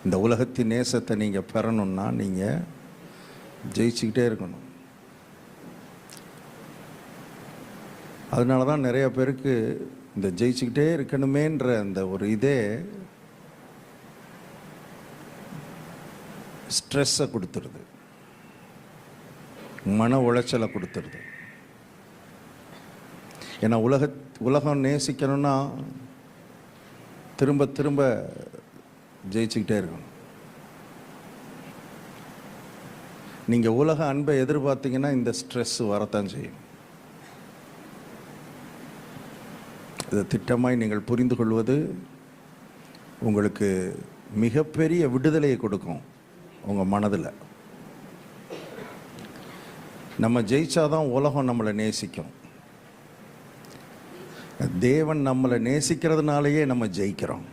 இந்த உலகத்தின் நேசத்தை நீங்கள் பெறணும்னா நீங்கள் ஜெயிச்சுக்கிட்டே இருக்கணும். அதனால தான் நிறைய பேருக்கு இந்த ஜெயிச்சுக்கிட்டே இருக்கணுமேன்ற அந்த ஒரு இதே ஸ்ட்ரெஸ்ஸை கொடுத்துருது, மன உளைச்சலை கொடுத்துருது. ஏன்னா உலகம் நேசிக்கணும்னா திரும்ப திரும்ப ஜெயிச்சுக்கிட்டே இருக்கணும். நீங்கள் உலக அன்பை எதிர்பார்த்தீங்கன்னா இந்த ஸ்ட்ரெஸ் வரத்தான் செய்யும். இதை திட்டமாய் நீங்கள் புரிந்து கொள்வது உங்களுக்கு மிகப்பெரிய விடுதலையை கொடுக்கும் உங்கள் மனதில். நம்ம ஜெயிச்சாதான் உலகம் நம்மளை நேசிக்கும். தேவன் நம்மளை நேசிக்கிறதுனாலேயே நம்ம ஜெயிக்கிறோம்.